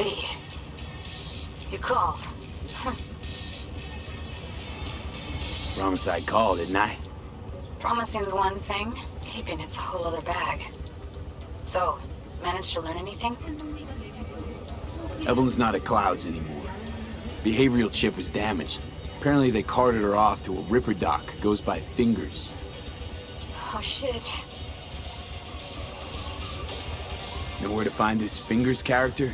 V. You called. Promise I'd call, didn't I? Promising's one thing, keeping it's a whole other bag. So, managed to learn anything? Evelyn's not at Clouds anymore. Behavioral chip was damaged. Apparently they carted her off to a Ripper dock. Goes by Fingers. Oh shit. Know where to find this Fingers character?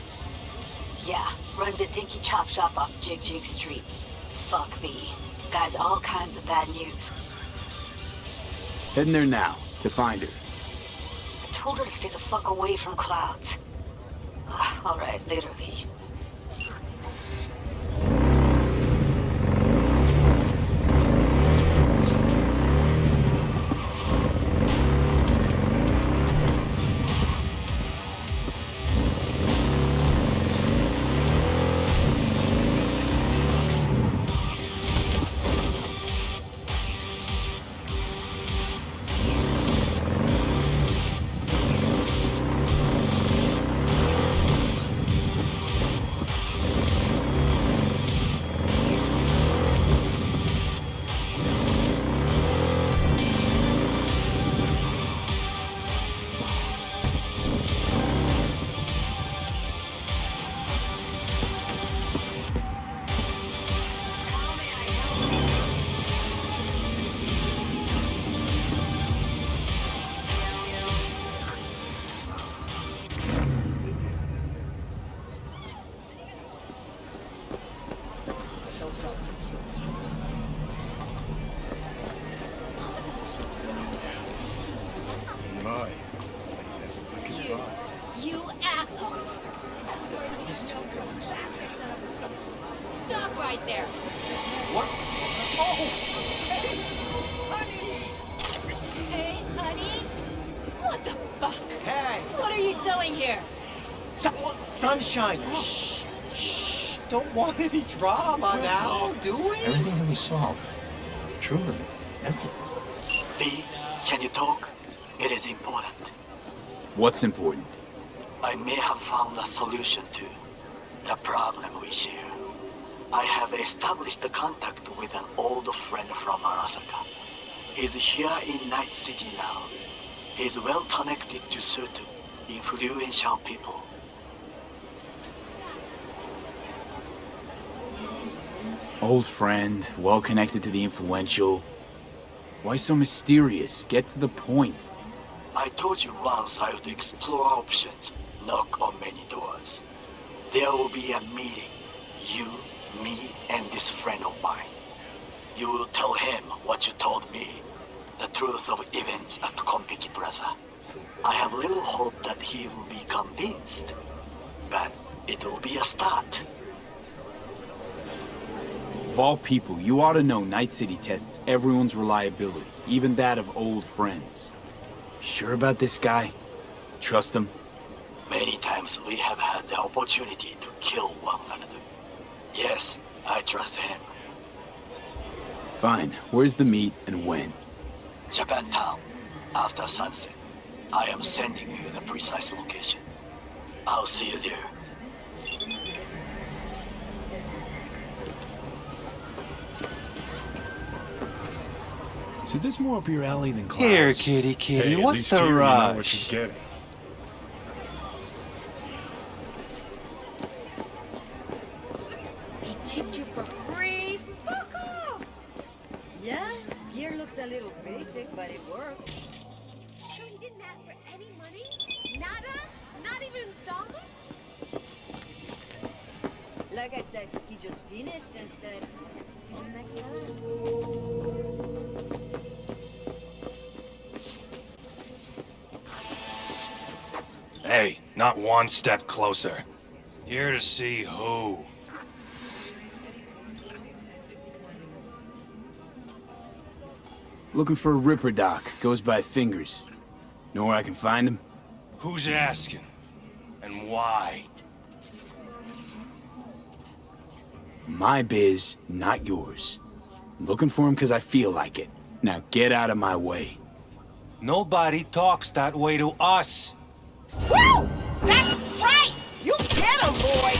Yeah, runs a dinky chop shop off Jig Jig Street. Fuck V. Guy's all kinds of bad news. Heading there now, to find her. I told her to stay the fuck away from Clouds. Alright, later, V. You asshole! Stop right there! What? Oh! Hey! Honey! Hey, honey? What the fuck? Hey! What are you doing here? Sunshine! Shh! Shh! Don't want any drama now, do we? Everything can be solved. Truly. Everything. B, can you talk? It is important. What's important? I may have found a solution to the problem we share. I have established a contact with an old friend from Arasaka. He's here in Night City now. He's well connected to certain influential people. Old friend, well connected to the influential. Why so mysterious? Get to the point. I told you once I would explore options, knock on many doors. There will be a meeting. You, me, and this friend of mine. You will tell him what you told me. The truth of events at Konpeki Plaza. I have little hope that he will be convinced. But it will be a start. Of all people, you ought to know Night City tests everyone's reliability, even that of old friends. Sure about this guy? Trust him? Many times we have had the opportunity to kill one another. Yes, I trust him. Fine. Where's the meet and when? Japantown, after sunset. I am sending you the precise location. I'll see you there. So this more up your alley than Clouds? Here, kitty, kitty. Hey, What's the rush? Know what you're getting. He chipped you for free? Fuck off! Yeah, gear looks a little basic, but it works. So he didn't ask for any money? Nada? Not even installments? Like I said, he just finished and said, see you next time. Hey, not one step closer. Here to see who? Looking for a Ripper doc. Goes by Fingers. Know where I can find him? Who's asking? And why? My biz, not yours. Looking for him because I feel like it. Now get out of my way. Nobody talks that way to us. Woo! That's right! You get him, boy!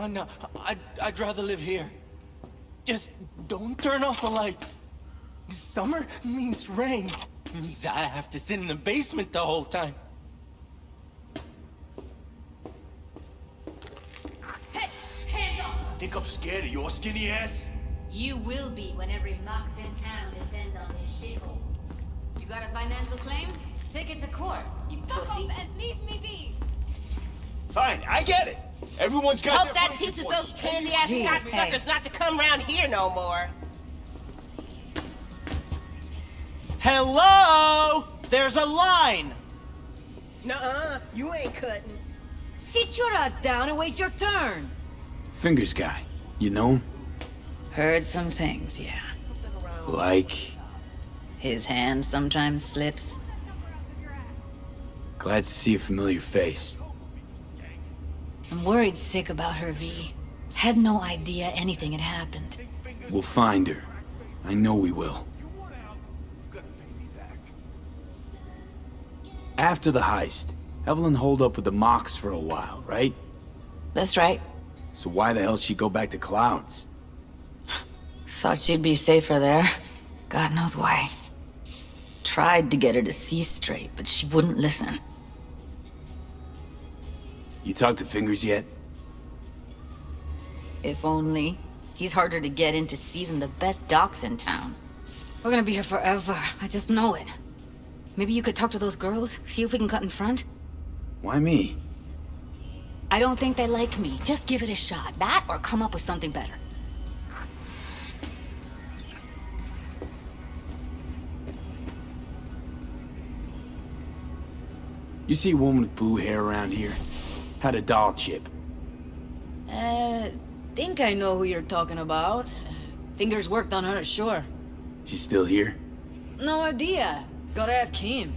No, I'd rather live here. Just don't turn off the lights. Summer means rain. Means I have to sit in the basement the whole time. Hey, hands off! Think I'm scared of your skinny ass? You will be when every mox in town descends on this shithole. You got a financial claim? Take it to court, you Fuck pussy. off and leave me be! Fine, I get it. Everyone's got Hope their that function teaches points. those candy-ass cocksuckers not to come around here no more. Hello? There's a line. Nuh-uh, you ain't cutting. Sit your ass down and wait your turn. Fingers guy. You know him? Heard some things, yeah. Like... His hand sometimes slips. Glad to see a familiar face. I'm worried sick about her, V. Had no idea anything had happened. We'll find her. I know we will. After the heist, Evelyn holed up with the Mox for a while, right? That's right. So why the hell she go back to Clouds? Thought she'd be safer there. God knows why. Tried to get her to see straight, but she wouldn't listen. You talked to Fingers yet? If only. He's harder to get in to see than the best docs in town. We're gonna be here forever. I just know it. Maybe you could talk to those girls, see if we can cut in front? Why me? I don't think they like me. Just give it a shot. That or come up with something better. You see a woman with blue hair around here? Had a doll chip. Think I know who you're talking about. Fingers worked on her, sure. She's still here? No idea. Gotta ask him.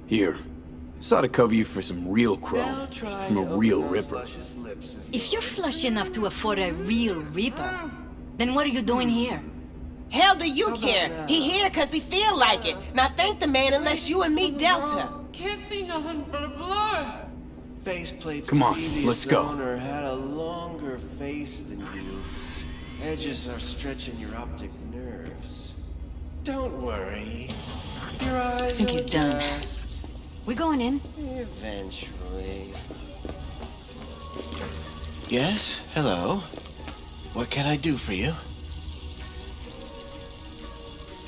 Here. This ought to cover you for some real crow. From a real ripper. If you're flush enough to afford a real reaper, then what are you doing here? Hell do you care? He here cause he feel like it. Now thank the man unless you and me Delta. Can't see nothing but a blur! Faceplate's Come on, previous let's go. owner had a longer face than you. Edges are stretching your optic nerves. Don't worry. Your eyes I think he's will done. adjust We going in? eventually. Yes? Hello? What can I do for you?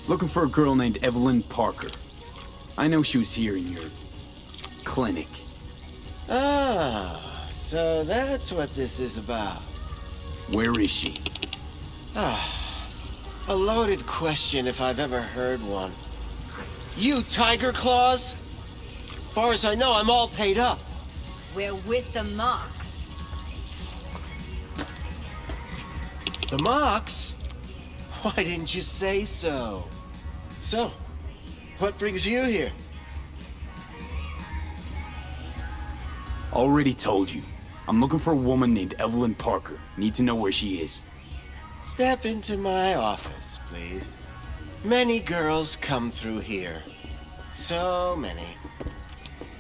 Looking for a girl named Evelyn Parker. I know she was here in your... clinic. Ah, so that's what this is about. Where is she? Ah, a loaded question if I've ever heard one. You Tiger Claws? Far as I know, I'm all paid up. We're with the Mox. The Mox? Why didn't you say so? So, what brings you here? Already told you. I'm looking for a woman named Evelyn Parker. Need to know where she is. Step into my office, please. Many girls come through here. So many.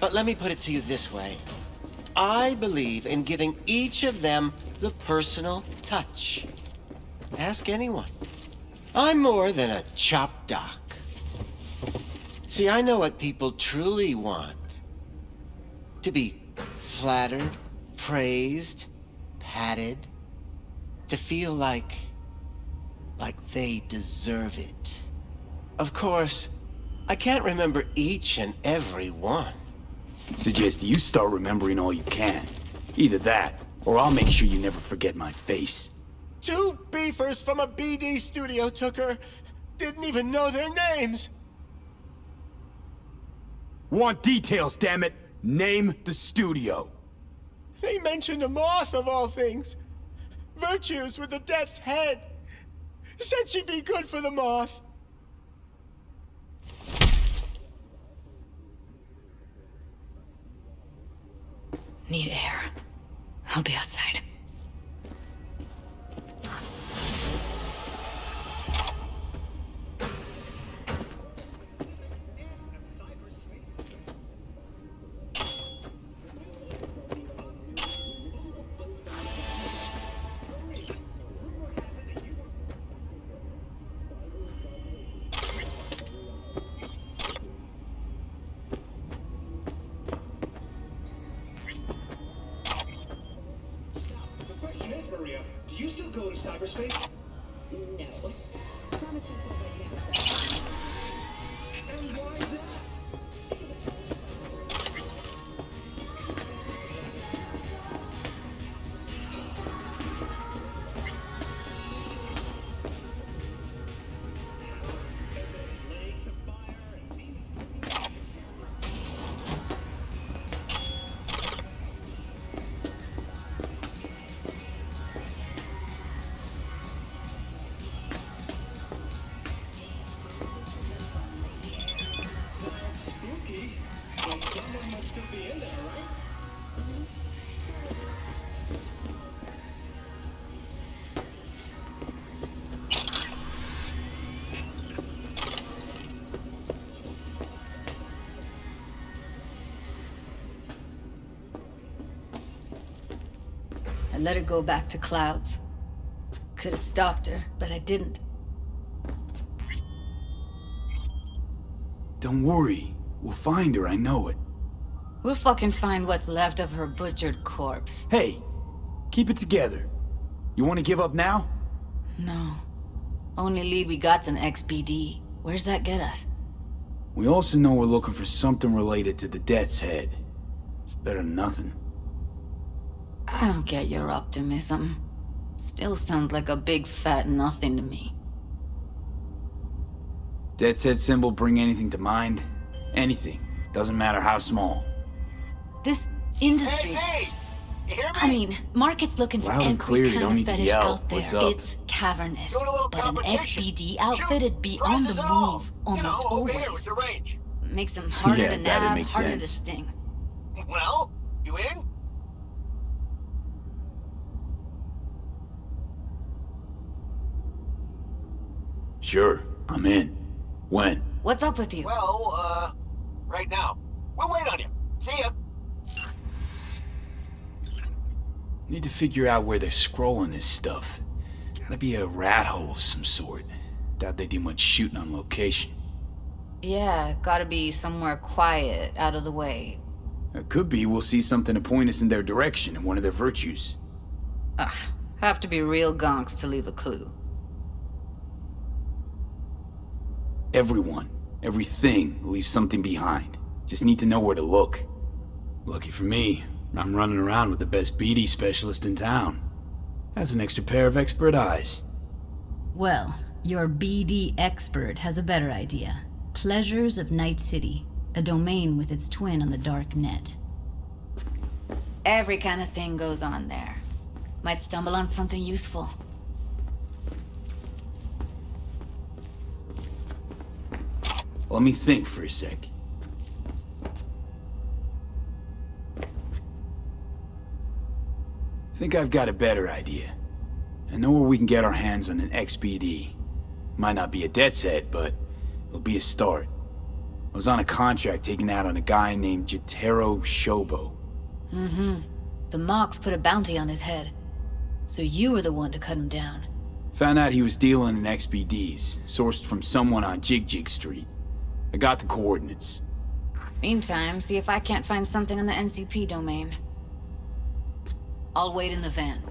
But let me put it to you this way. I believe in giving each of them the personal touch. Ask anyone. I'm more than a chop doc. See, I know what people truly want. To be flattered, praised, patted. To feel like they deserve it. Of course, I can't remember each and every one. Suggest you start remembering all you can. Either that, or I'll make sure you never forget my face. 2 beefers from a BD studio took her. Didn't even know their names. Want details, damn it! Name the studio. They mentioned a moth of all things. Virtues with the death's head. Said she'd be good for the moth. Need air. I'll be outside. Do you still go to cyberspace? No. Promise myself and why that? I let her go back to Clouds. Could have stopped her, but I didn't. Don't worry. We'll find her, I know it. We'll fucking find what's left of her butchered corpse. Hey, keep it together. You want to give up now? No. Only lead we got's an XBD. Where's that get us? We also know we're looking for something related to the Death's Head. It's better than nothing. I don't get your optimism. Still sounds like a big fat nothing to me. Death's Head symbol bring anything to mind? Anything. Doesn't matter how small. This industry... Hey! You hear me? I mean, market's looking for Loud and clear, every you kind don't of need to fetish yell. out there. What's up? It's cavernous. Doing a little But an competition. XBD outfit'd be on the Prizes and all. move, You know, almost over always. here with your range. Makes them harder Yeah, to that'd nab, make harder sense. to sting. Well, you in? Sure, I'm in. When? What's up with you? Well, right now. We'll wait on you. See ya. Need to figure out where they're scrolling this stuff. Gotta be a rat hole of some sort. Doubt they do much shooting on location. Yeah, gotta be somewhere quiet, out of the way. It could be we'll see something to point us in their direction in one of their virtues. Ugh, have to be real gonks to leave a clue. Everyone, everything leaves something behind. Just need to know where to look. Lucky for me, I'm running around with the best BD specialist in town. Has an extra pair of expert eyes. Well, your BD expert has a better idea. Pleasures of Night City, a domain with its twin on the dark net. Every kind of thing goes on there. Might stumble on something useful. Let me think for a sec. Think I've got a better idea. I know where we can get our hands on an XBD. Might not be a Death's Head, but it'll be a start. I was on a contract taken out on a guy named Jotaro Shobo. Mm-hmm. The Mox put a bounty on his head. So you were the one to cut him down. Found out he was dealing in XBDs, sourced from someone on Jig Street. I got the coordinates. Meantime, see if I can't find something on the NCP domain. I'll wait in the van.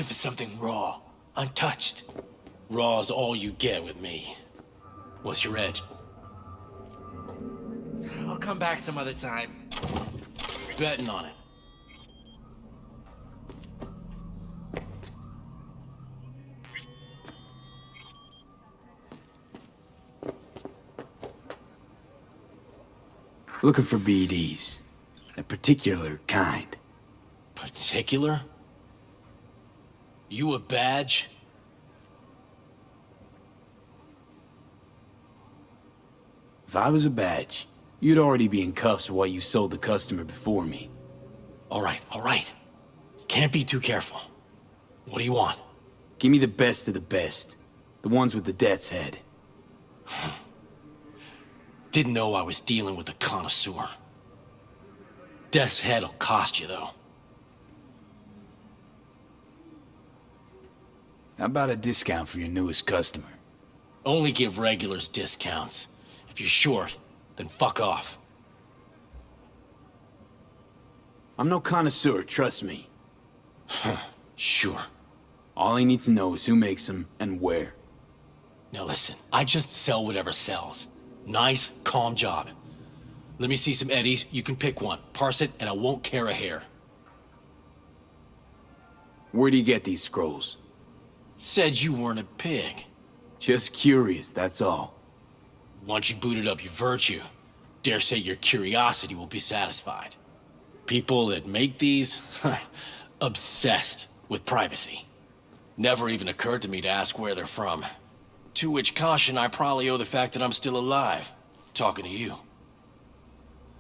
looking for something raw, untouched. Raw's all you get with me. What's your edge? I'll come back some other time. Betting on it. Looking for BDs. A particular kind. Particular? You a badge? If I was a badge, you'd already be in cuffs for what you sold the customer before me. All right. Can't be too careful. What do you want? Give me the best of the best. The ones with the death's head. Didn't know I was dealing with a connoisseur. Death's head'll cost you, though. How about a discount for your newest customer? Only give regulars discounts. If you're short, then fuck off. I'm no connoisseur, trust me. Sure. All I need to know is who makes them and where. Now listen, I just sell whatever sells. Nice, calm job. Let me see some eddies, you can pick one. Parse it, and I won't care a hair. Where do you get these scrolls? Said you weren't a pig. Just curious, that's all. Once you booted up your virtue, dare say your curiosity will be satisfied. People that make these, obsessed with privacy. Never even occurred to me to ask where they're from. To which caution I probably owe the fact that I'm still alive, talking to you.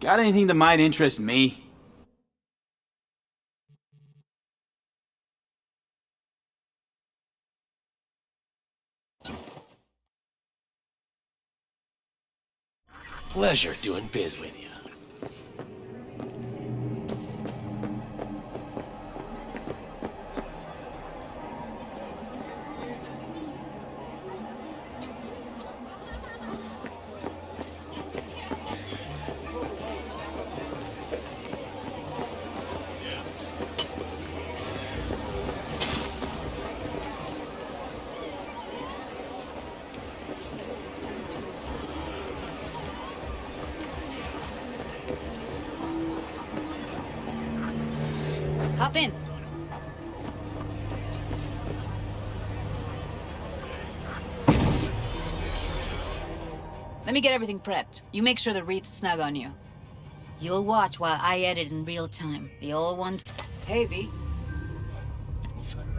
Got anything that might interest me? Pleasure doing biz with you. Hop in. Let me get everything prepped. You make sure the wreath's snug on you. You'll watch while I edit in real time. The old ones. Hey, V.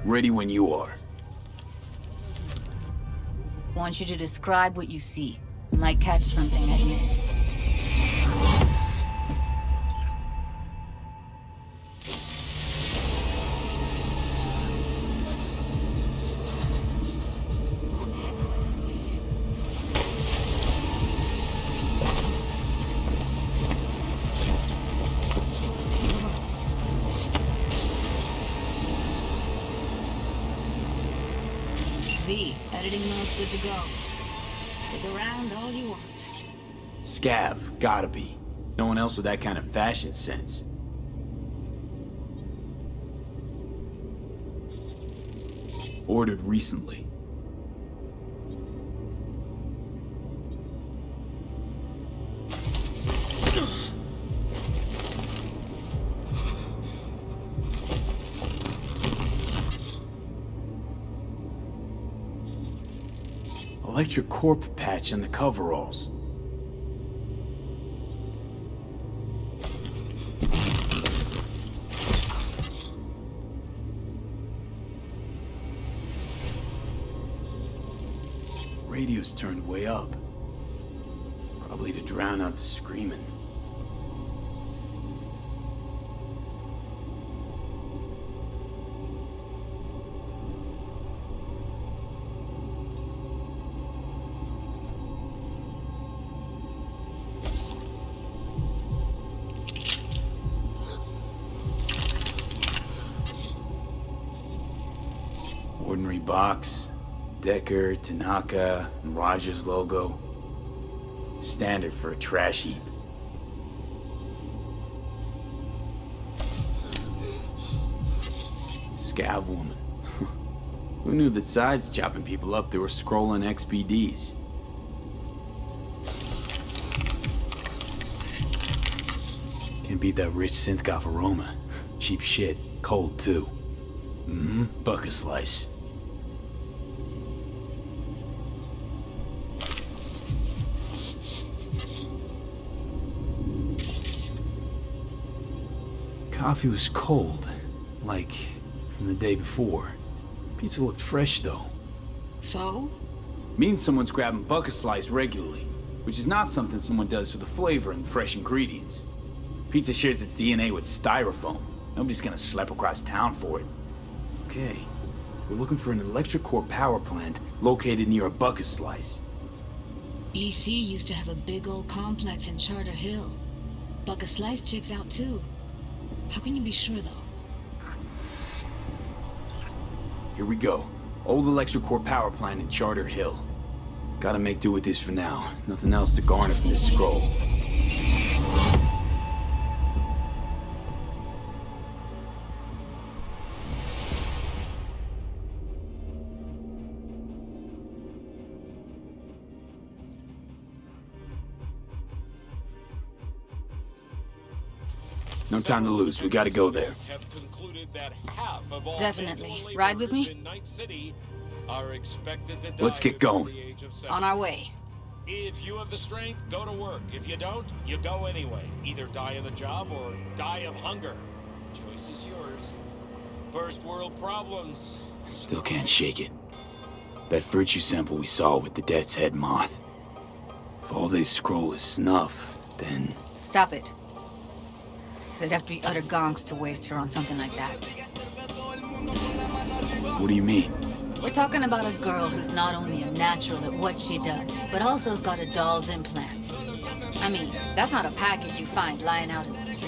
Ready when you are. Want you to describe what you see. Might catch something I miss. V, editing mode's good to go. Dig around all you want. Scav, gotta be. No one else with that kind of fashion sense. Ordered recently. Electric corp patch on the coveralls. Radio's turned way up. Probably to drown out the screaming. Ordinary box, Decker, Tanaka, and Rogers logo. Standard for a trash heap. Scav woman. Who knew that sides chopping people up, they were scrolling XPDs? Can't beat that rich synth-goth aroma. Cheap shit. Cold, too. Bucket slice. Coffee was cold, like from the day before. Pizza looked fresh, though. So? Means someone's grabbing bucket slice regularly, which is not something someone does for the flavor and fresh ingredients. Pizza shares its DNA with styrofoam. Nobody's gonna slap across town for it. Okay, we're looking for an electric core power plant located near a bucket slice. EC used to have a big old complex in Charter Hill. Bucket Slice checks out too. How can you be sure though? Here we go. Old electric core power plant in Charter Hill. Gotta make do with this for now. Nothing else to garner from this scroll. No time to lose. We gotta go there. Definitely. Ride with me? Let's get going. On our way. If you have the strength, go to work. If you don't, you go anyway. Either die on the job or die of hunger. Choice is yours. First world problems. Still can't shake it. That virtue sample we saw with the Death's Head moth. If all they scroll is snuff, then... Stop it. They'd have to be utter gonks to waste her on something like that. What do you mean? We're talking about a girl who's not only a natural at what she does, but also has got a doll's implant. I mean, that's not a package you find lying out in the street.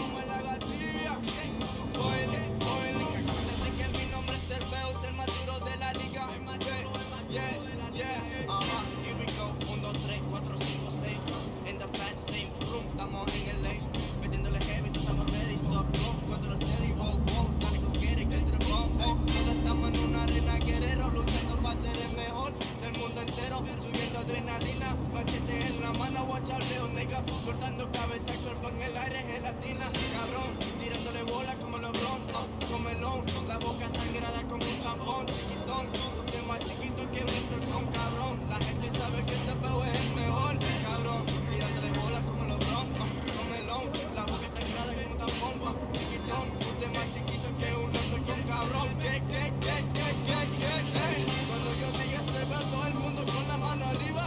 Cortando cabeza, cuerpo en el aire, gelatina, cabrón, tirándole bola como LeBron, comelón, la boca sangrada como un tampón, chiquitón, usted más chiquito que un estrellón, cabrón, la gente sabe que ese peo es el mejor, cabrón, tirándole bola como LeBron, comelón, la boca sangrada como un tampón, chiquitón, usted más chiquito que un estrellón, cabrón, cuando yo diga se ve a todo el mundo con la mano arriba,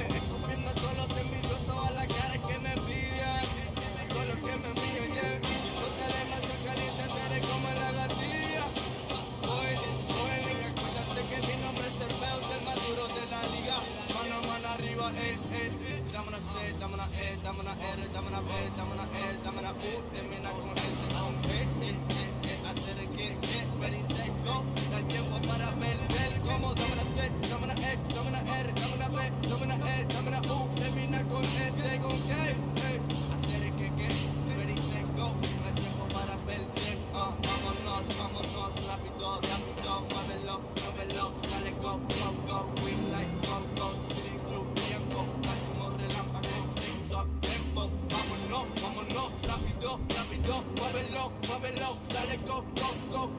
escupiendo a todos los envidiosos a la cara que me envidian, todos los que me envían, yo te demasiado caliente, seré como la gatilla. Boiling, acuérdate que mi nombre es Cerveo, es el más duro de la liga. Mano a mano arriba, dame una C, dame una E, dame una R, dame una B, dame una E, dame una U, termina con S, con P, hacer el que, ready, set, go, da tiempo para ver cómo, dame una C, dame una E, dame una R, dame una B, dame una E, dame una U, termina con S, con K, hacer el que, ready, set, go, da tiempo para ver bien, vámonos, rápido, muévelo, dale, go, green light, go, speeding through, tiempo, vas como relámpago, TikTok, tempo, vámonos, rápido, muévelo, dale, go,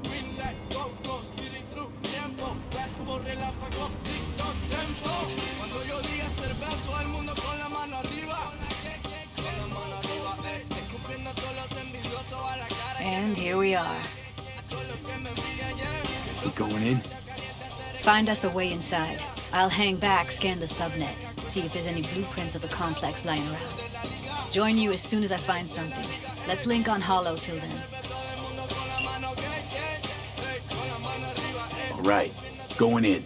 green light, go, speeding through, tiempo, vas como relámpago, TikTok, tempo, cuando yo diga cerveza, todo el mundo con la mano arriba, escupiendo a todos los envidiosos a la cara. And here we are. We going in? Find us a way inside. I'll hang back, scan the subnet, see if there's any blueprints of the complex lying around. Join you as soon as I find something. Let's link on Hollow till then. All right, going in.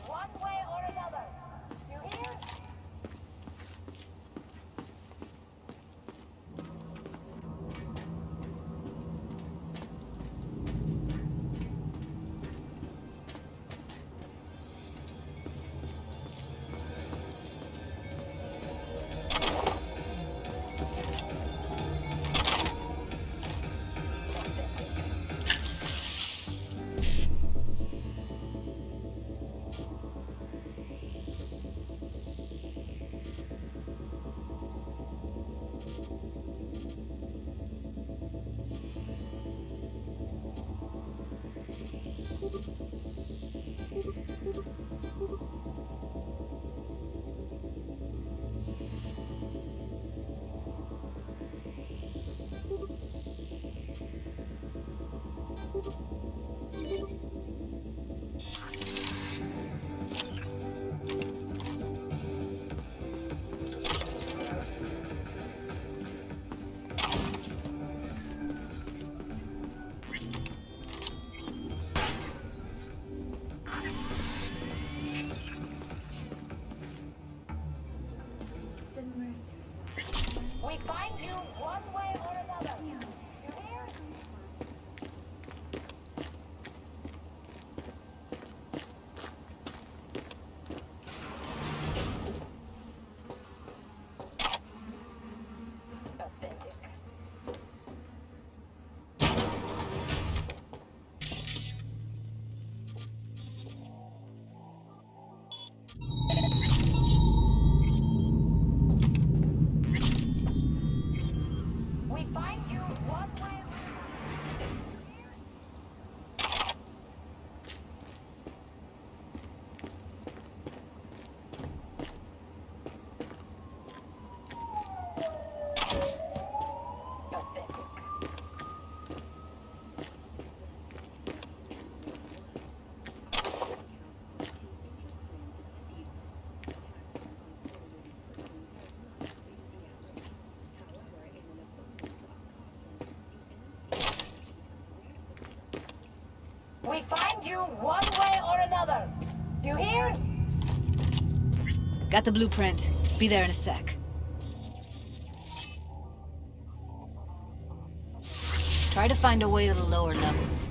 one way or another. You hear? We find you one way or another. You hear? We find you one way or We find you one way or another. You hear? Got the blueprint. Be there in a sec. Try to find a way to the lower levels.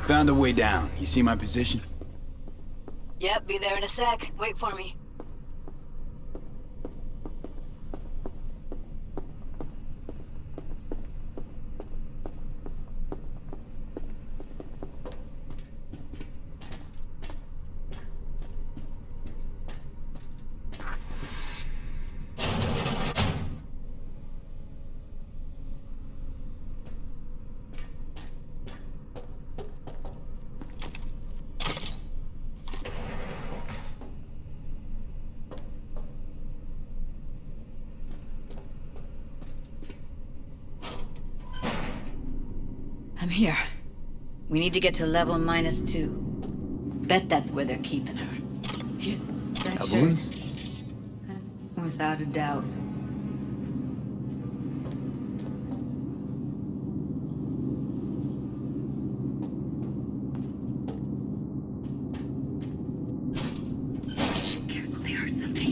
Found a way down. You see my position? Yep, be there in a sec. Wait for me. I'm here. We need to get to level -2. Bet that's where they're keeping her. Here, that Evelyn's? shirt. Without a doubt. Careful, they heard something.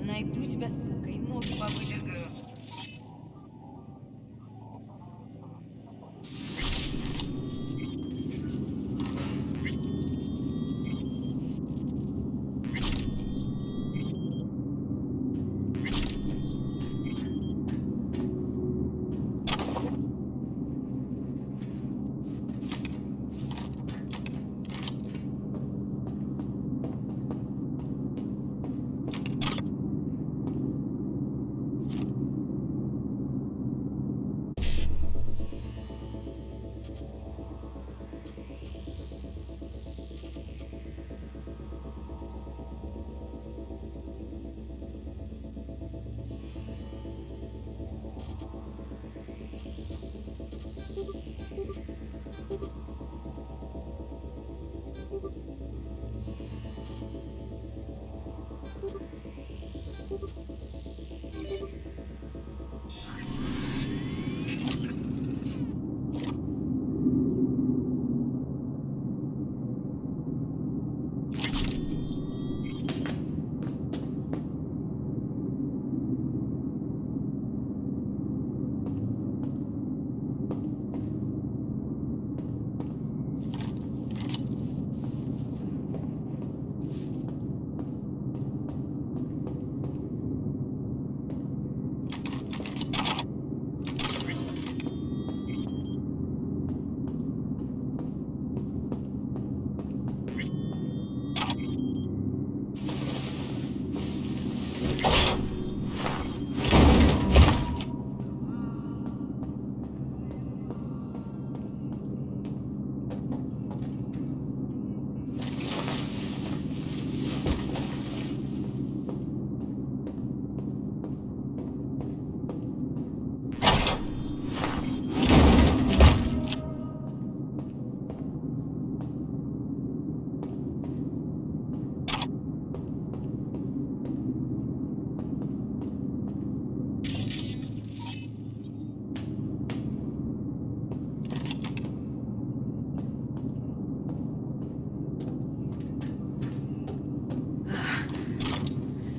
Найду тебя, сука, и ноги повыдергаю.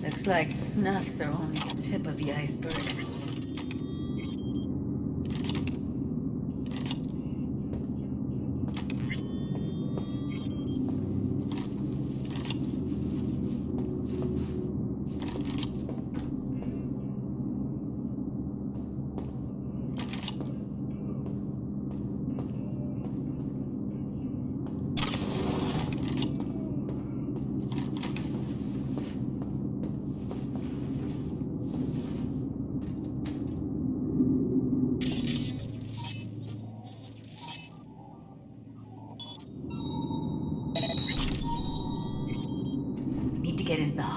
Looks like snuffs are only the tip of the iceberg.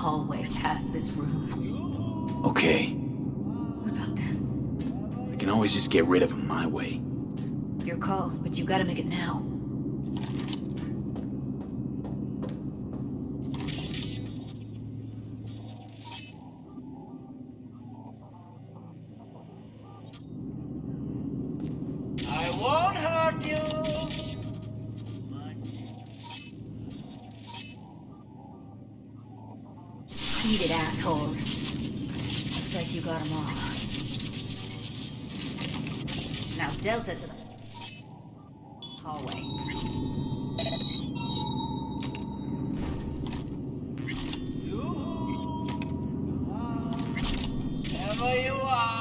hallway past this room. Okay. What about them? I can always just get rid of them my way. Your call, but you gotta make it now. I won't hurt you. Eat it, assholes. Looks like you got them all. Now Delta to the hallway. Wherever you are.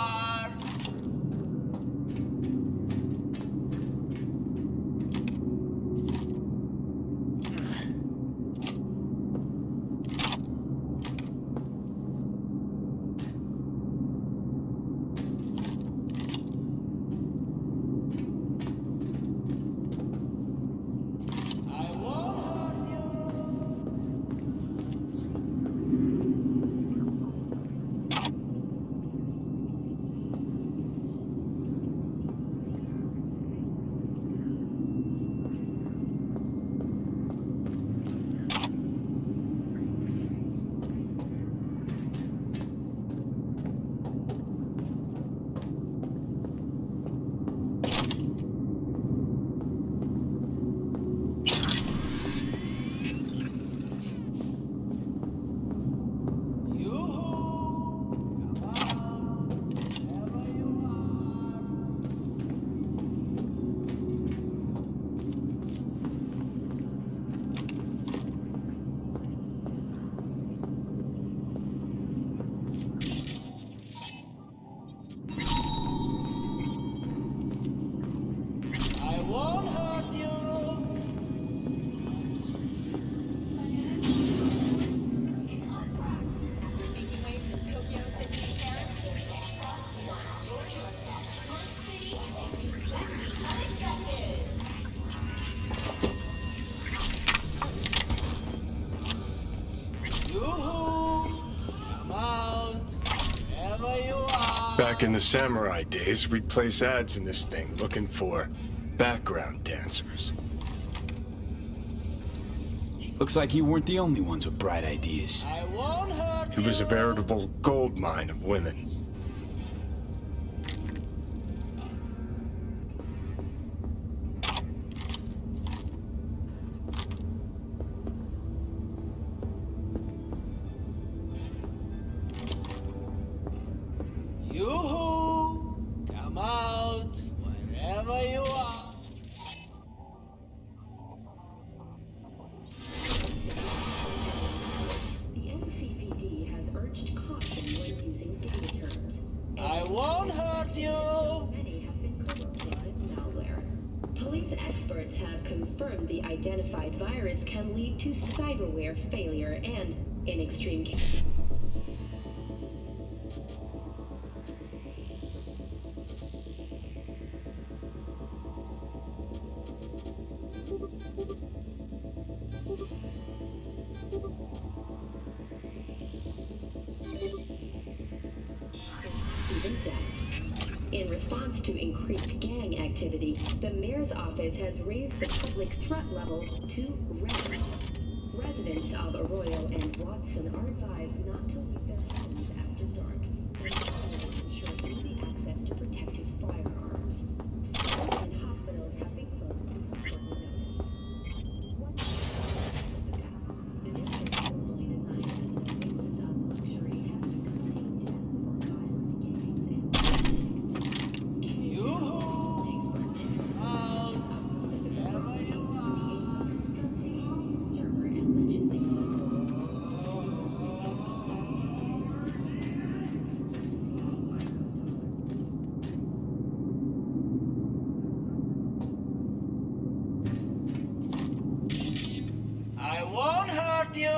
Back in the samurai days, we'd place ads in this thing looking for background dancers. Looks like you weren't the only ones with bright ideas. It was a veritable gold mine of women. Yoo-hoo! Come out, wherever you are. The NCPD has urged caution when using data terms. I won't hurt you! Many have been corrupted with malware. Police experts have confirmed the identified virus can lead to cyberware failure and, in extreme cases, even death. In response to increased gang activity, the mayor's office has raised the public threat level to red. Residents of Arroyo and Watson are advised not to leave their homes after dark and ensure easy access to protective firearms. Schools and hospitals have been closed until further notice. The district, formerly designed as an oasis of luxury, has become a den for violent gangs and I won't hurt you!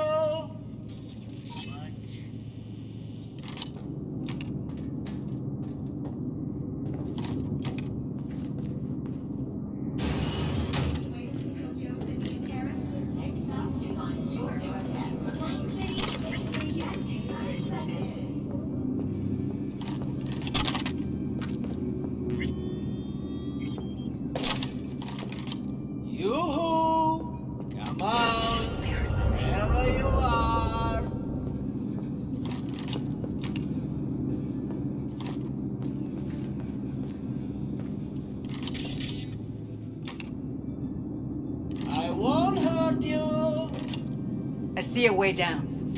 see a way down.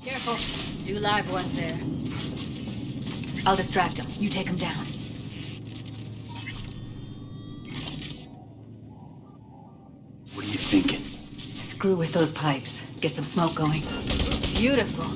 Careful. 2 live ones there. I'll distract him. You take him down. What are you thinking? Screw with those pipes. Get some smoke going. Beautiful.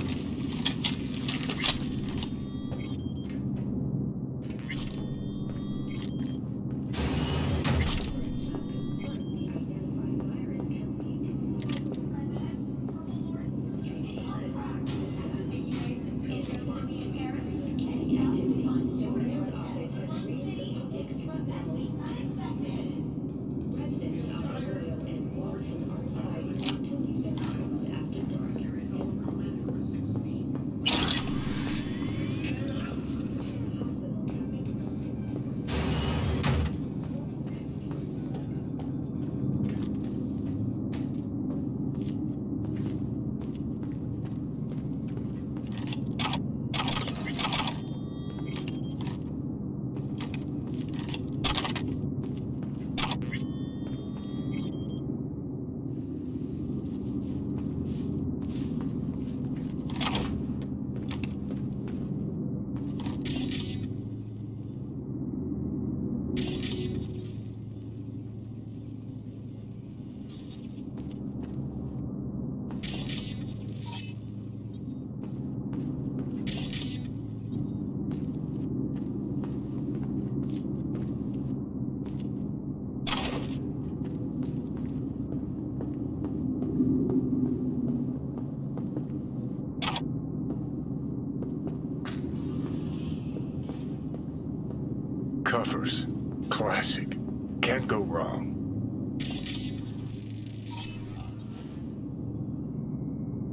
Covers. Classic. Can't go wrong.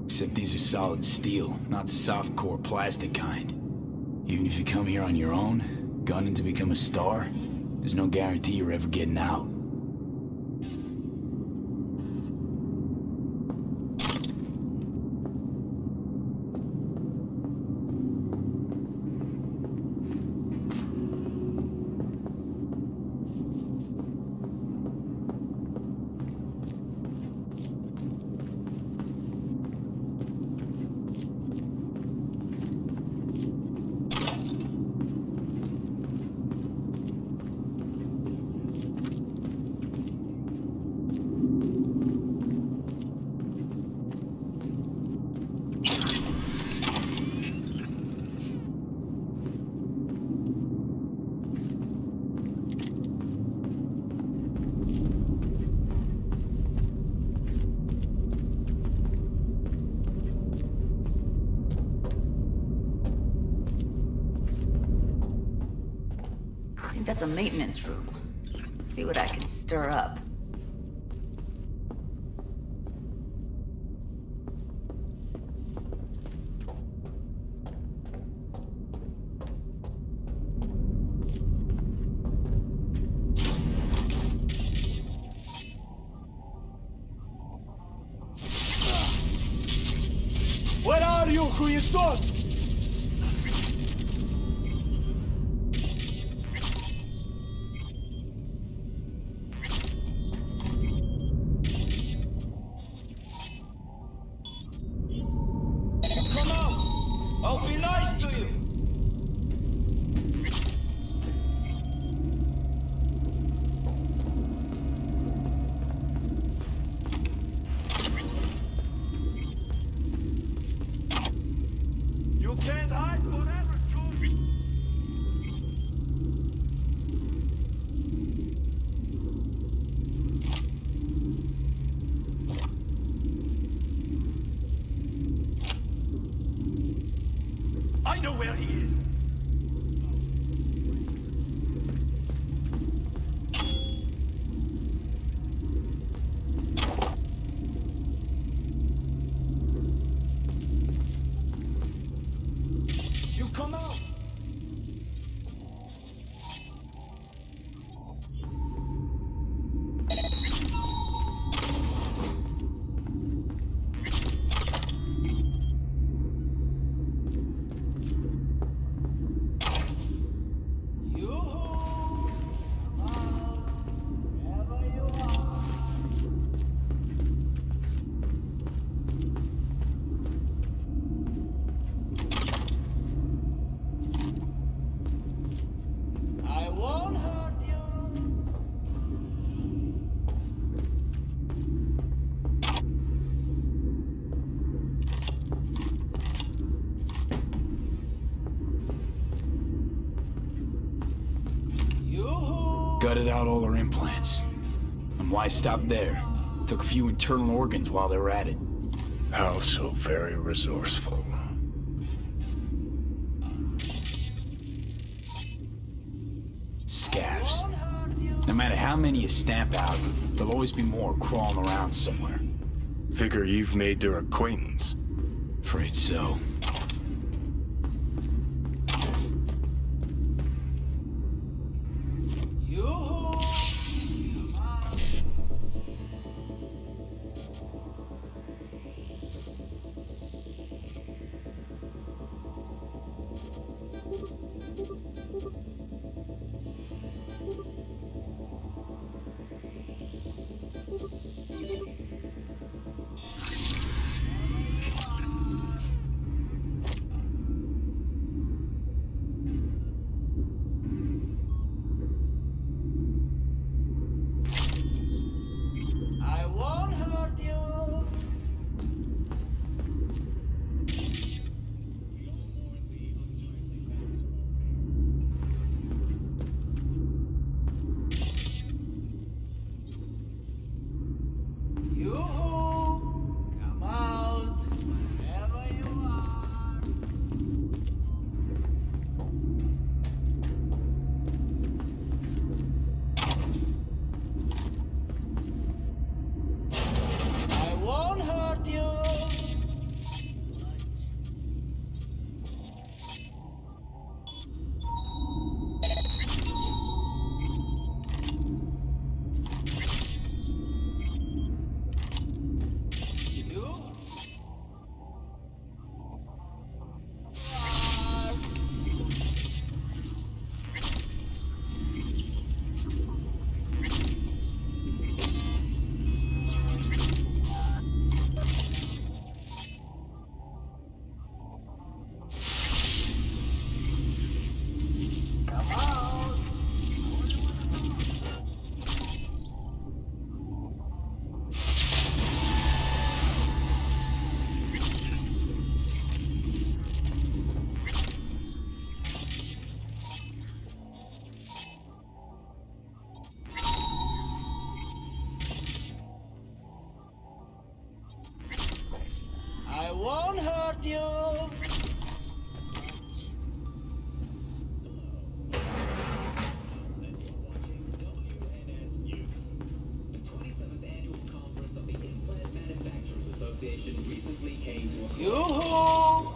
Except these are solid steel, not soft-core plastic kind. Even if you come here on your own, gunning to become a star, there's no guarantee you're ever getting out. I think that's a maintenance room. See what I can stir up. Where are you, Huistos? Come out! I'll be nice to you! You can't hide forever, Joe! I know where he is! You come out! Gutted out all her implants. And why stop there? Took a few internal organs while they were at it. How so very resourceful. Scavs. No matter how many you stamp out, there'll always be more crawling around somewhere. Figure you've made their acquaintance. Afraid so. I won't hurt you. Yoo-hoo! Come out wherever you are. I won't hurt you. I won't hurt you. Yoo-hoo!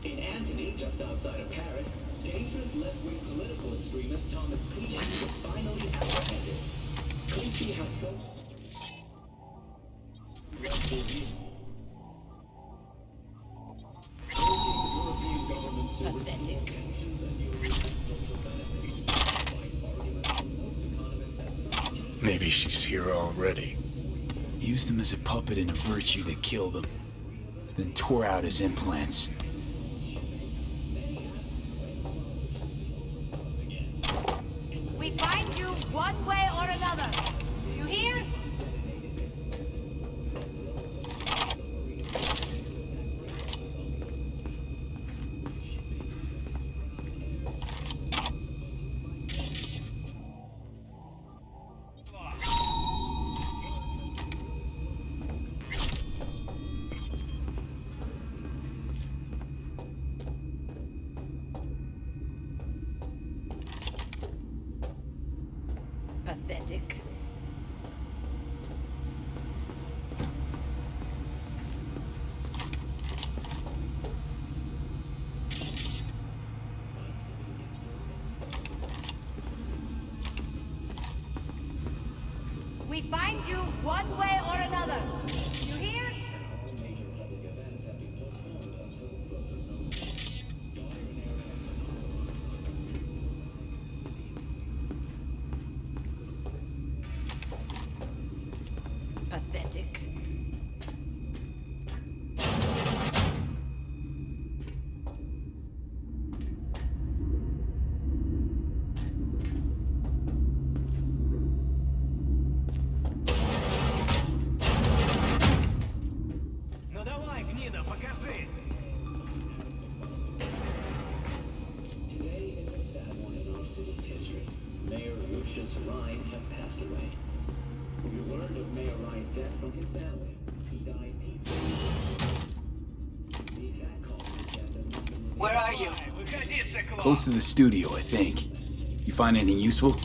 In Antony, just outside of Paris, dangerous left-wing political extremist Thomas Clichy was finally apprehended. Clichy has so... Pathetic. Maybe she's here already. Used him as a puppet in a virtue that killed him. Then tore out his implants. We find you one way or another. You hear? Pathetic. We find you one way or another. You hear? Pathetic. Today is a sad one in our city's history. Mayor Lucius Ryan has passed away. We learned of Mayor Ryan's death from his family. He died peacefully. The exact cause of his death has not been revealed. Where are you? Close to the studio, I think. You find anything useful?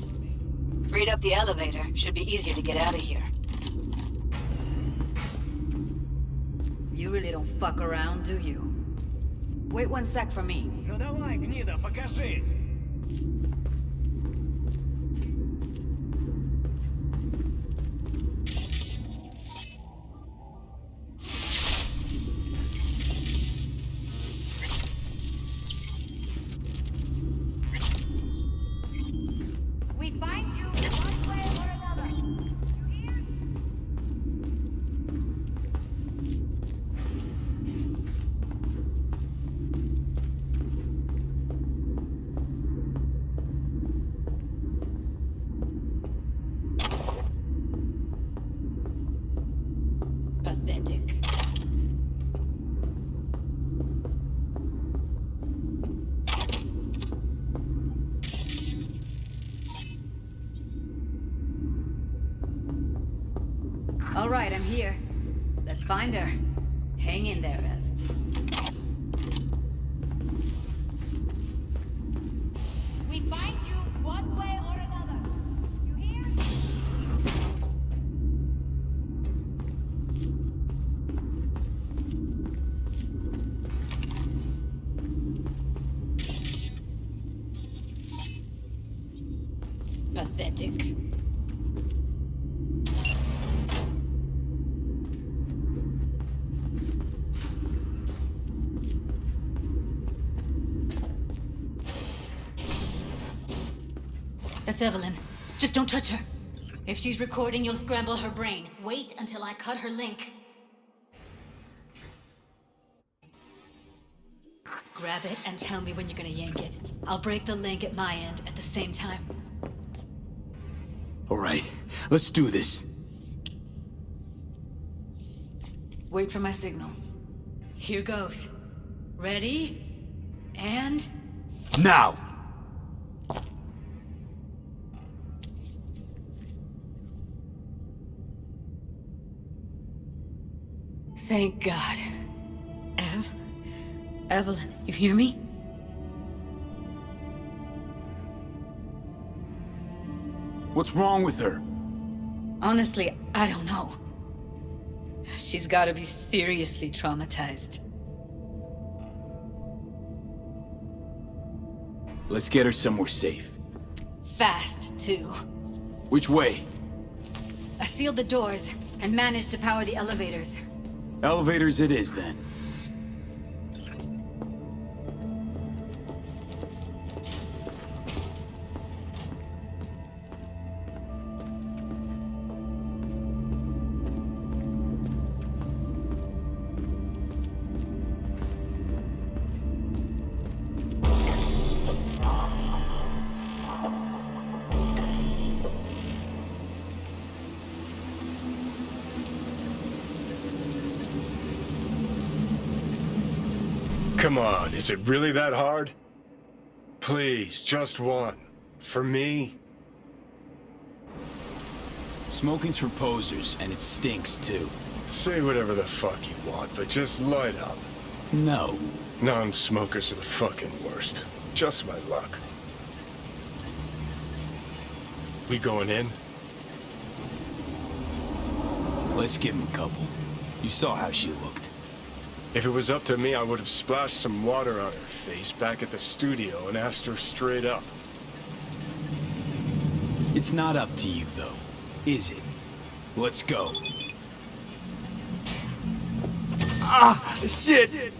Freed up the elevator. Should be easier to get out of here. You really don't fuck around, do you? Wait 1 sec for me. Ну давай, гнида, покажись! We find you one way or another. You hear? Pathetic. All right, I'm here. Let's find her. Hang in there, Ev. We find you one way or another. You hear? Pathetic. That's Evelyn. Just don't touch her. If she's recording, you'll scramble her brain. Wait until I cut her link. Grab it and tell me when you're gonna yank it. I'll break the link at my end at the same time. Alright, let's do this. Wait for my signal. Here goes. Ready? And... Now! Thank God. Evelyn, you hear me? What's wrong with her? Honestly, I don't know. She's gotta be seriously traumatized. Let's get her somewhere safe. Fast, too. Which way? I sealed the doors and managed to power the elevators. Elevators it is, then. Come on, is it really that hard? Please, just one. For me? Smoking's for posers, and it stinks too. Say whatever the fuck you want, but just light up. No. Non-smokers are the fucking worst. Just my luck. We going in? Let's give him a couple. You saw how she looked. If it was up to me, I would have splashed some water on her face back at the studio and asked her straight up. It's not up to you, though, is it? Let's go. Ah! Shit!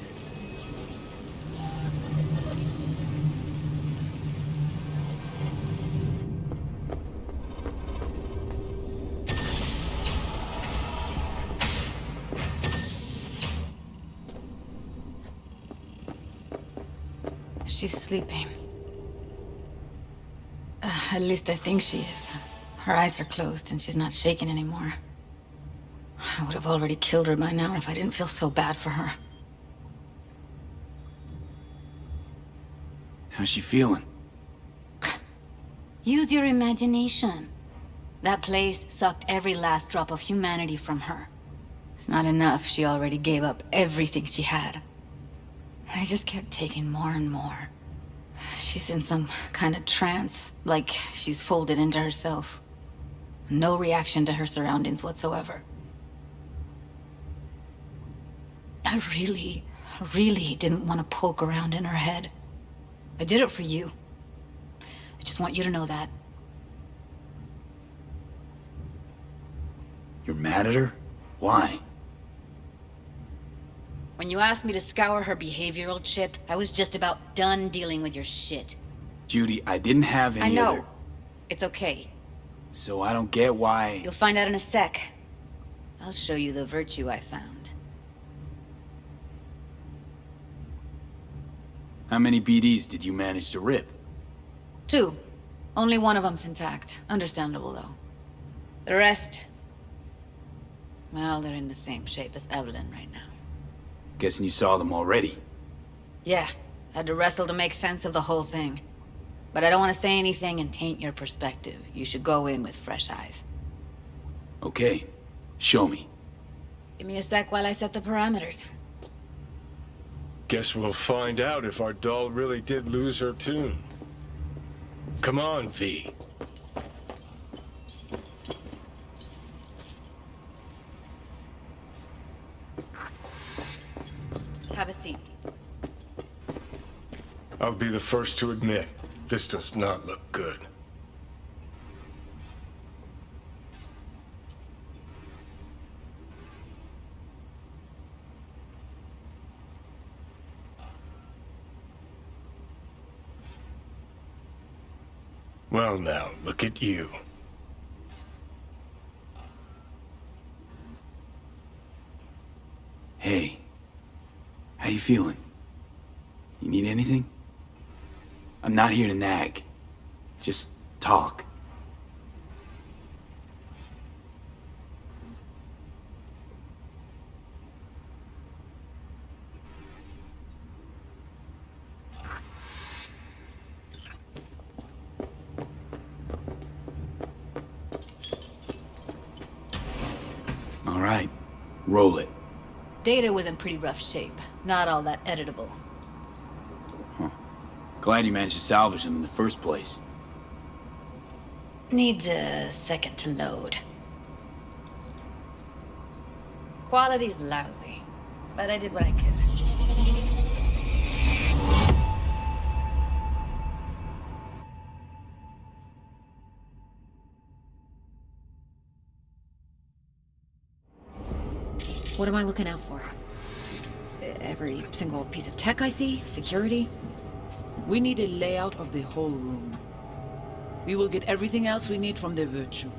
She's sleeping. At least I think she is. Her eyes are closed and she's not shaking anymore. I would have already killed her by now if I didn't feel so bad for her. How's she feeling? Use your imagination. That place sucked every last drop of humanity from her. It's not enough, she already gave up everything she had. I just kept taking more and more. She's in some kind of trance, like she's folded into herself. No reaction to her surroundings whatsoever. I really didn't want to poke around in her head. I did it for you. I just want you to know that. You're mad at her? Why? When you asked me to scour her behavioral chip, I was just about done dealing with your shit. Judy, I didn't have any I know. other... It's okay. So I don't get why... You'll find out in a sec. I'll show you the virtue I found. How many BDs did you manage to rip? 2. Only one of them's intact. Understandable, though. The rest... well, they're in the same shape as Evelyn right now. Guessing you saw them already. Yeah, had to wrestle to make sense of the whole thing. But I don't want to say anything and taint your perspective. You should go in with fresh eyes. Okay, show me. Give me a sec while I set the parameters. Guess we'll find out if our doll really did lose her tune. Come on, V. Have a seat. I'll be the first to admit, this does not look good. Well now, look at you. Hey. How you feeling? You need anything? I'm not here to nag. Just talk. All right, roll it. Data was in pretty rough shape. Not all that editable. Huh. Glad you managed to salvage them in the first place. Needs a second to load. Quality's lousy, but I did what I could. What am I looking out for? Every single piece of tech I see? Security? We need a layout of the whole room. We will get everything else we need from the Virtue.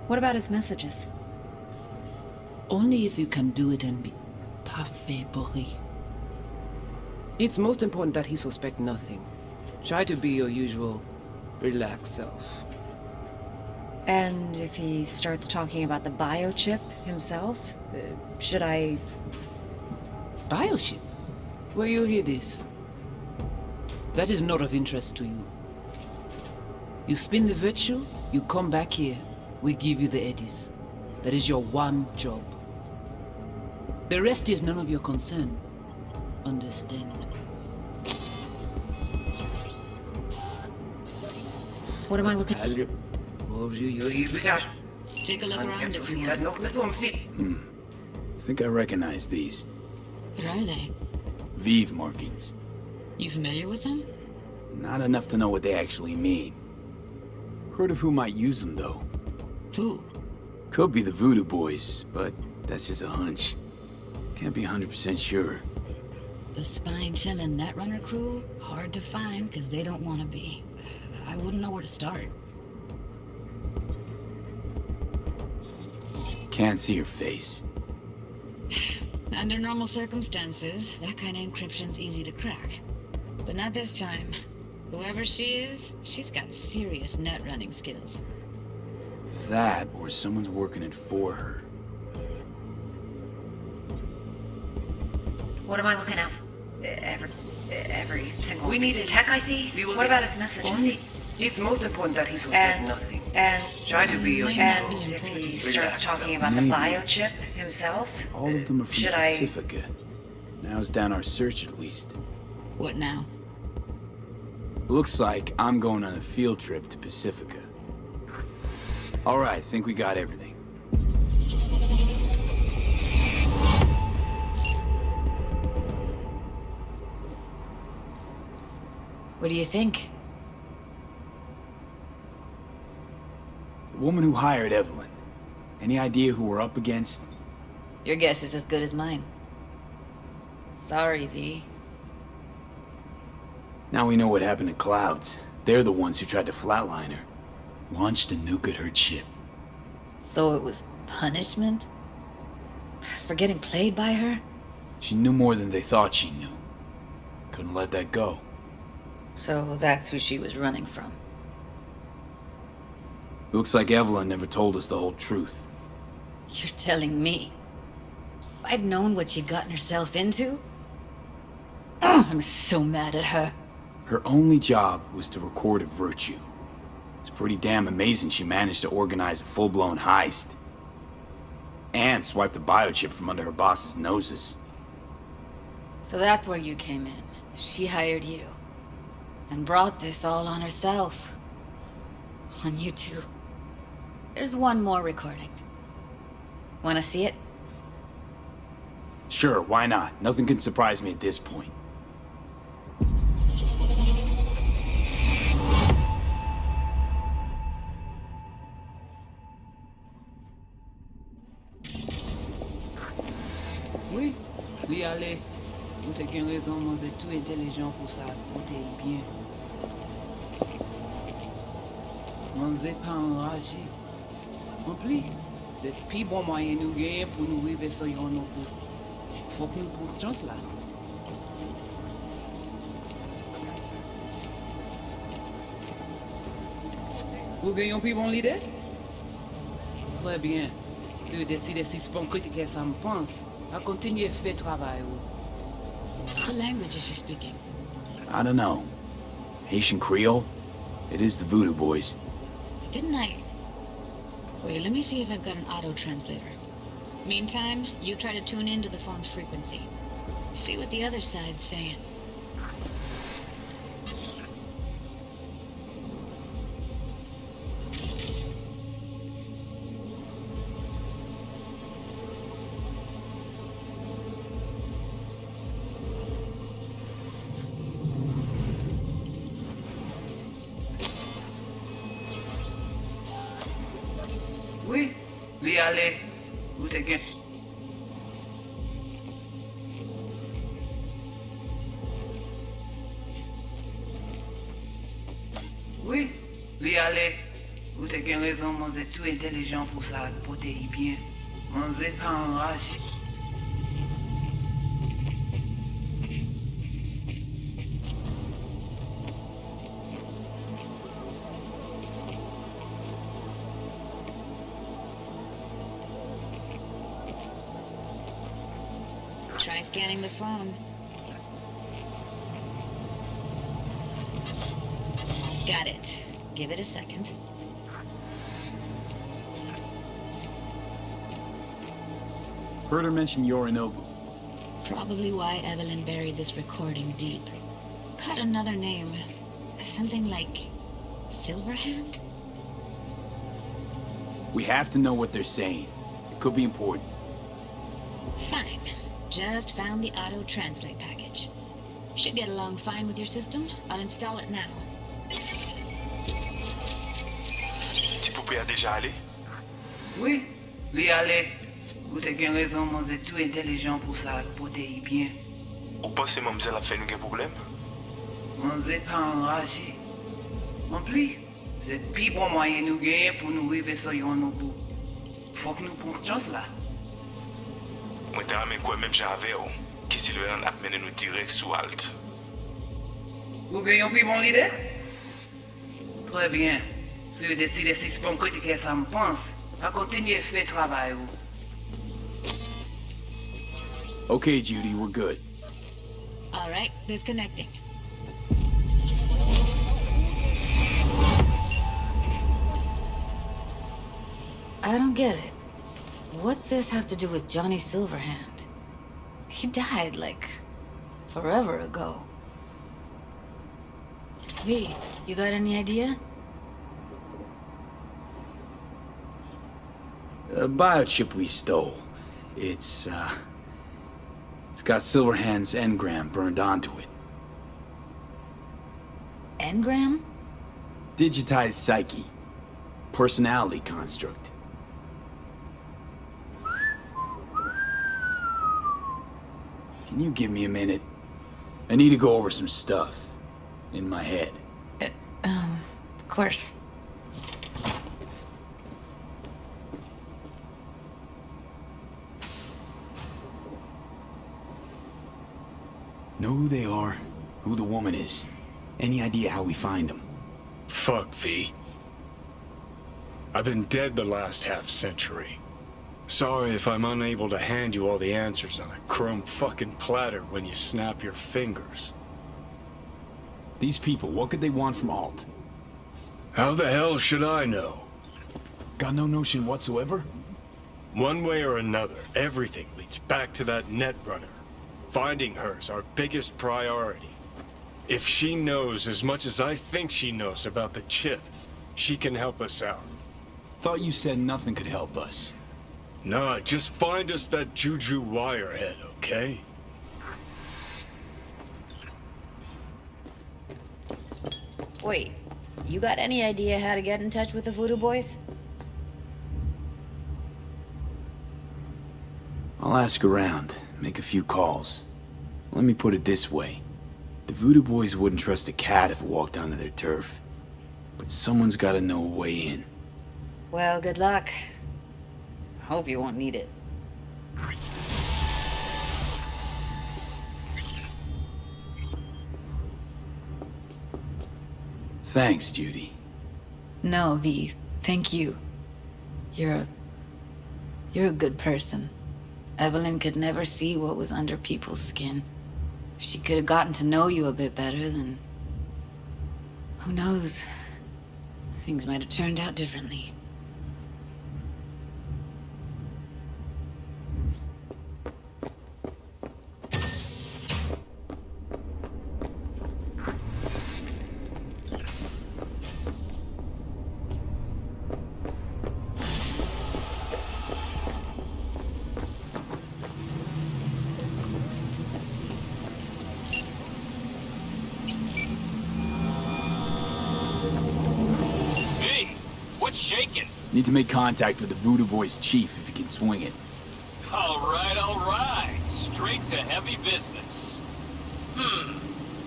What about his messages? Only if you can do it and be parfait bourré. It's most important that he suspect nothing. Try to be your usual, relaxed self. And if he starts talking about the biochip himself, should I... Biochip? Where you hear this? That is not of interest to you. You spin the virtue, you come back here, we give you the eddies. That is your one job. The rest is none of your concern. Understand? What am I looking... Take a look around if you want. I think I recognize these. What are they? Vive markings. You familiar with them? Not enough to know what they actually mean. Heard of who might use them, though. Who? Could be the Voodoo Boys, but that's just a hunch. Can't be 100% sure. The spine-chilling Netrunner crew? Hard to find, because they don't want to be. I wouldn't know where to start. Can't see her face. Under normal circumstances, that kind of encryption's easy to crack. But not this time. Whoever she is, she's got serious net running skills. That, or someone's working it for her. What am I looking at? every single We need to check I his see. We will What get about his access. messages? It's most important that he suspects nothing. And Try to be and yourself. if he Relax, starts talking about Maybe. the biochip himself, All of them are from should I? Pacifica. Narrows down our search at least. What now? Looks like I'm going on a field trip to Pacifica. All right, think we got everything. What do you think? The woman who hired Evelyn. Any idea who we're up against? Your guess is as good as mine. Sorry, V. Now we know what happened to Clouds. They're the ones who tried to flatline her. Launched a nuke at her ship. So it was punishment? For getting played by her? She knew more than they thought she knew. Couldn't let that go. So that's who she was running from. Looks like Evelyn never told us the whole truth. You're telling me? If I'd known what she'd gotten herself into? Oh, I'm so mad at her. Her only job was to record a virtue. It's pretty damn amazing she managed to organize a full-blown heist. And swipe the biochip from under her boss's noses. So that's where you came in. She hired you. And brought this all on herself. On you two. There's one more recording. Wanna see it? Sure, why not? Nothing can surprise me at this point. Oui, li ale. Ou te gen rezon mwen se tou intelijon pou sa, ou te yi bien. Mwen se pa enraje. En pli, se pi bon mwayen nou genyen pou nou rive so yon nou pou. Fok nou pou chans la. Ou genyon pi bon lide? Très bien. Si vous décidez si c'est bon critiquer ça me pense, à continuer à faire travail. What language is she speaking? I don't know. Haitian Creole? It is the Voodoo Boys. Didn't I? Wait, let me see if I've got an auto-translator. Meantime, you try to tune into the phone's frequency. See what the other side's saying. Oui, li ale. Ou te gen. Oui, li ale. Ou te gen rezon mwen se tou intelijon pou sa, pou te yi bien. Mwen se pa enraje. Try scanning the phone. Got it. Give it a second. Heard her mention Yorinobu. Probably why Evelyn buried this recording deep. Caught another name. Something like Silverhand? We have to know what they're saying. It could be important. Fine. Just found the auto-translate package. Should get along fine with your system. I'll install it now. Ti poupée a déjà allé? Oui, li ale. Ou te gen rezon mwen se tou intelijon pou sa, pou te yi bien. Ou pense mamzelle a fait nou gen problem? Mwen se pa enraje. En pli, se pi bon mwayen nou genyen pou nou rive so yon nou pou. Fok nou pou chans la. Mwen te rame kwen menm jan ave ou, ki Silverhand ap mene nou direk sou alt. Ou genyon pi bon lide? Très bien. Si vous décidez si c'est bon critiquer ça me pense, à continuer à faire travail ou. Okay, Judy, we're good. All right, disconnecting. I don't get it. What's this have to do with Johnny Silverhand? He died, like, forever ago. V, you got any idea? A biochip we stole. It's got Silverhand's engram burned onto it. Engram? Digitized psyche. Personality construct. Can you give me a minute? I need to go over some stuff. In my head. Of course. Know who they are, who the woman is. Any idea how we find them? Fuck, V. I've been dead the last half-century. Sorry if I'm unable to hand you all the answers on a chrome fucking platter when you snap your fingers. These people, what could they want from Alt? How the hell should I know? Got no notion whatsoever? One way or another, everything leads back to that Netrunner. Finding her's our biggest priority. If she knows as much as I think she knows about the chip, she can help us out. Thought you said nothing could help us. Nah, just find us that Juju Wirehead, okay? Wait, you got any idea how to get in touch with the Voodoo Boys? I'll ask around, make a few calls. Let me put it this way. The Voodoo Boys wouldn't trust a cat if it walked onto their turf. But someone's gotta know a way in. Well, good luck. Hope you won't need it. Thanks, Judy. No, V. Thank you. You're a good person. Evelyn could never see what was under people's skin. If she could have gotten to know you a bit better, then... who knows? Things might have turned out differently. Shaking. Need to make contact with the Voodoo Boys chief if you can swing it. All right. Straight to heavy business.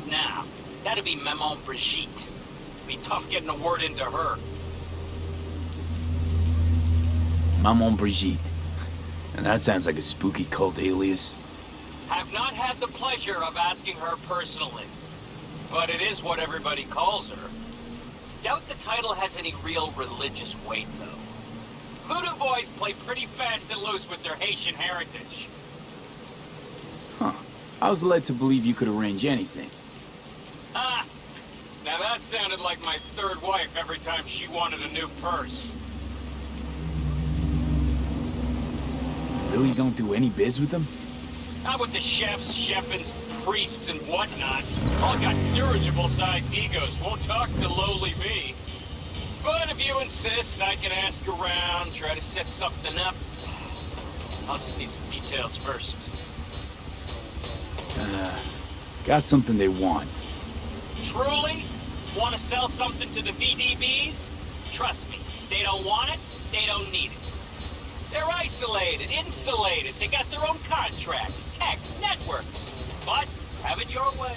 Now, that'd be Maman Brigitte. Be tough getting a word into her. Maman Brigitte. And that sounds like a spooky cult alias. Have not had the pleasure of asking her personally. But it is what everybody calls her. Doubt the title has any real religious weight, though. Voodoo Boys play pretty fast and loose with their Haitian heritage. Huh. I was led to believe you could arrange anything. Ah! Now that sounded like my third wife every time she wanted a new purse. Really don't do any biz with them? Not with the chefs, chefins, priests, and whatnot. All got dirigible-sized egos, won't talk to lowly me. But if you insist, I can ask around, try to set something up. I'll just need some details first. Got something they want. Truly? Want to sell something to the VDBs? Trust me, they don't want it, they don't need it. They're isolated, insulated, they got their own contracts, tech, networks. But, have it your way.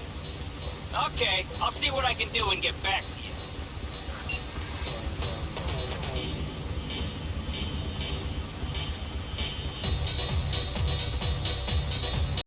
Okay, I'll see what I can do and get back